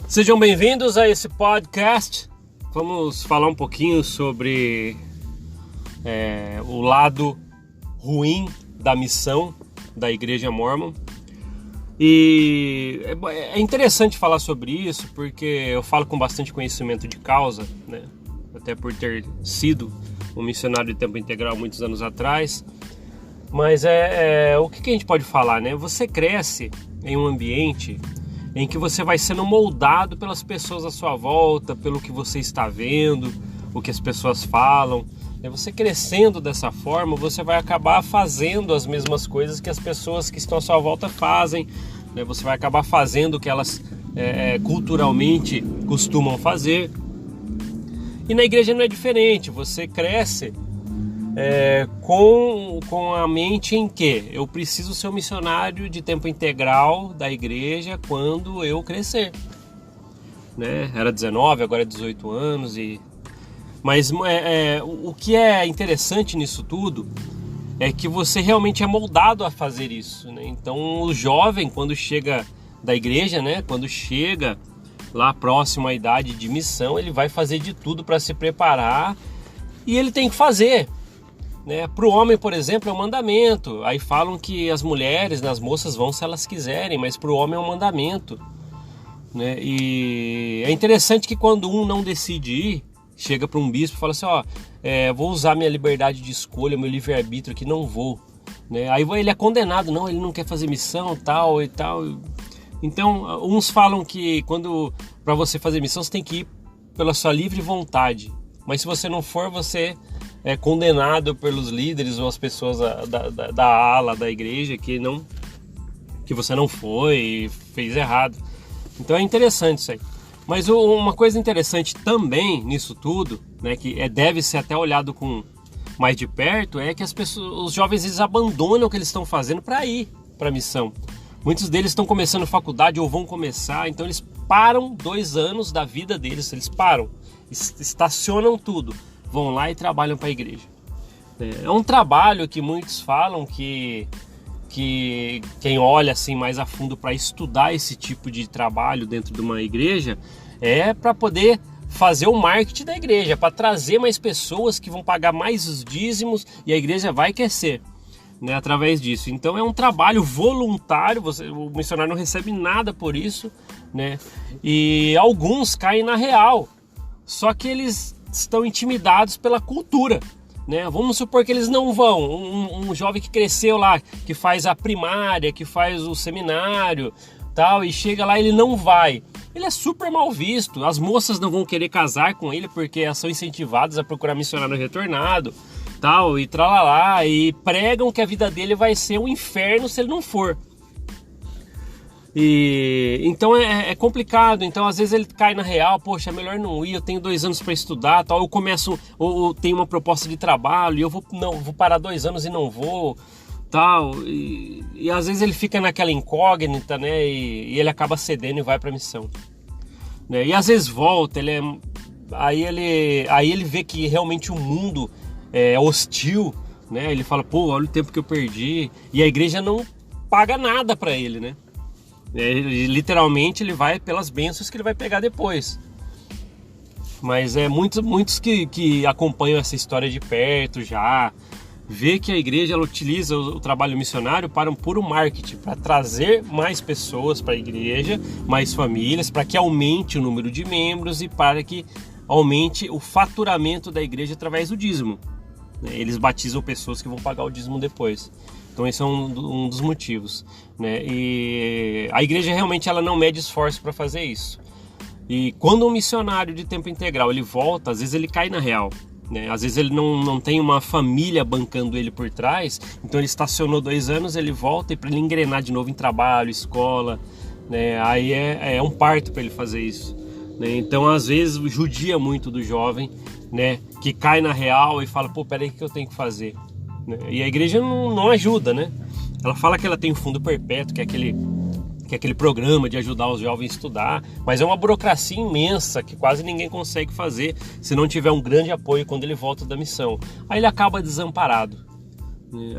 Sejam bem-vindos a esse podcast. Vamos falar um pouquinho sobre o lado ruim da missão da Igreja Mórmon. E é interessante falar sobre isso porque eu falo com bastante conhecimento de causa, né? Até por ter sido um missionário de tempo integral muitos anos atrás. Mas o que a gente pode falar, né? Você cresce em um ambiente em que você vai sendo moldado pelas pessoas à sua volta, pelo que você está vendo, o que as pessoas falam. Você crescendo dessa forma, você vai acabar fazendo as mesmas coisas que as pessoas que estão à sua volta fazem. Você vai acabar fazendo o que elas culturalmente costumam fazer. E na igreja não é diferente, você cresce com a mente em que eu preciso ser um missionário de tempo integral da igreja quando eu crescer, né? Era 19, agora é 18 anos. Mas o que é interessante nisso tudo é que você realmente é moldado a fazer isso, né? Então o jovem, quando chega da igreja, né? Quando chega lá próximo à idade de missão, ele vai fazer de tudo para se preparar e ele tem que fazer. Para o homem, por exemplo, é um mandamento. Aí falam que as mulheres, as moças vão se elas quiserem, mas para o homem é um mandamento, né? E é interessante que quando um não decide ir, chega para um bispo e fala assim, vou usar minha liberdade de escolha, meu livre-arbítrio aqui, não vou, né? Aí ele é condenado, não, ele não quer fazer missão, tal e tal. Então, uns falam que para você fazer missão, você tem que ir pela sua livre vontade, mas se você não for, você é condenado pelos líderes ou as pessoas da ala da igreja que você não foi e fez errado. Então é interessante isso aí. Mas uma coisa interessante também nisso tudo, né, que deve ser até olhado com mais de perto, é que os jovens eles abandonam o que eles estão fazendo para ir para a missão. Muitos deles estão começando faculdade ou vão começar, então eles param 2 anos da vida deles, eles param, estacionam tudo, vão lá e trabalham para a igreja. É um trabalho que muitos falam que quem olha assim mais a fundo para estudar esse tipo de trabalho dentro de uma igreja é para poder fazer o marketing da igreja, para trazer mais pessoas que vão pagar mais os dízimos e a igreja vai crescer, né, através disso. Então é um trabalho voluntário, o missionário não recebe nada por isso, né? E alguns caem na real, só que eles estão intimidados pela cultura, né? Vamos supor que eles não vão, um jovem que cresceu lá, que faz a primária, que faz o seminário, tal, e chega lá, ele não vai, ele é super mal visto, as moças não vão querer casar com ele porque elas são incentivadas a procurar missionário retornado, tal, e tralalá, e pregam que a vida dele vai ser um inferno se ele não for. E então é complicado. Então às vezes ele cai na real, poxa, é melhor não ir, eu tenho 2 anos para estudar, tal, eu começo, ou tenho uma proposta de trabalho e eu vou parar 2 anos e não vou, tal, e às vezes ele fica naquela incógnita, né, e ele acaba cedendo e vai para a missão, né? E às vezes volta, aí ele vê que realmente o mundo é hostil, né? Ele fala, pô, olha o tempo que eu perdi, e a igreja não paga nada para ele, né? Literalmente ele vai pelas bênçãos que ele vai pegar depois. Mas muitos que acompanham essa história de perto já vê que a igreja ela utiliza o trabalho missionário para um puro marketing, para trazer mais pessoas para a igreja, mais famílias, para que aumente o número de membros e para que aumente o faturamento da igreja através do dízimo. Eles batizam pessoas que vão pagar o dízimo depois. Então esse é um dos motivos, né? E a igreja realmente ela não mede esforço para fazer isso. E quando um missionário de tempo integral ele volta, às vezes ele cai na real, né? Às vezes ele não tem uma família bancando ele por trás, então ele estacionou 2 anos, ele volta e para ele engrenar de novo em trabalho, escola, né? Aí é um parto para ele fazer isso, né? Então às vezes judia muito do jovem, né? Que cai na real e fala, pô, peraí, o que eu tenho que fazer? E a igreja não ajuda, né? Ela fala que ela tem o fundo perpétuo, que é aquele programa de ajudar os jovens a estudar, mas é uma burocracia imensa que quase ninguém consegue fazer se não tiver um grande apoio quando ele volta da missão. Aí ele acaba desamparado,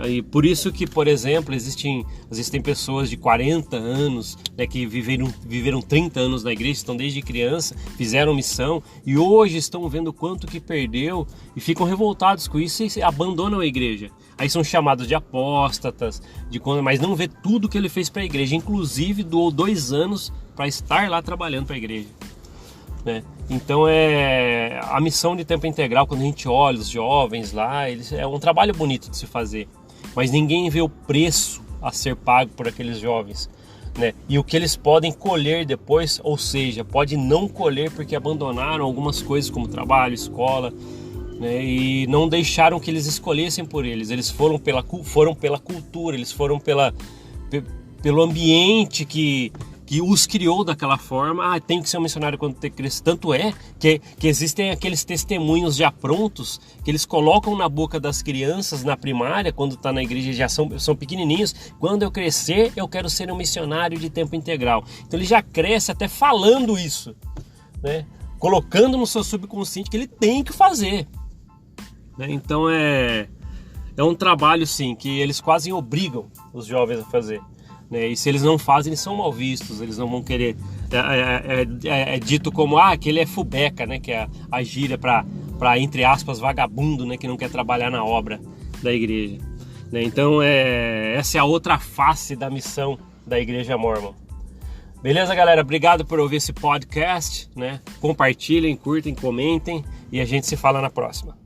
E por isso que, por exemplo, existem pessoas de 40 anos, né, que viveram 30 anos na igreja, estão desde criança, fizeram missão e hoje estão vendo o quanto que perdeu e ficam revoltados com isso e abandonam a igreja. Aí são chamados de apóstatas, mas não vê tudo que ele fez para a igreja, inclusive doou 2 anos para estar lá trabalhando para a igreja. Né? Então a missão de tempo integral, quando a gente olha os jovens lá, é um trabalho bonito de se fazer, mas ninguém vê o preço a ser pago por aqueles jovens, né? E o que eles podem colher depois, ou seja, pode não colher porque abandonaram algumas coisas como trabalho, escola, né? E não deixaram que eles escolhessem por eles foram pela cultura, eles foram pelo ambiente que os criou daquela forma. Tem que ser um missionário quando ter crescido. Tanto é que existem aqueles testemunhos já prontos que eles colocam na boca das crianças na primária, quando está na igreja, já são pequenininhos. Quando eu crescer, eu quero ser um missionário de tempo integral. Então ele já cresce até falando isso, né? Colocando no seu subconsciente que ele tem que fazer, né? Então é um trabalho, sim, que eles quase obrigam os jovens a fazer. E se eles não fazem, eles são mal vistos, eles não vão querer. É dito como que ele é fubeca, né? Que é a gíria para, entre aspas, vagabundo, né? Que não quer trabalhar na obra da igreja. Então essa é a outra face da missão da Igreja Mormon. Beleza, galera? Obrigado por ouvir esse podcast, né? Compartilhem, curtem, comentem e a gente se fala na próxima.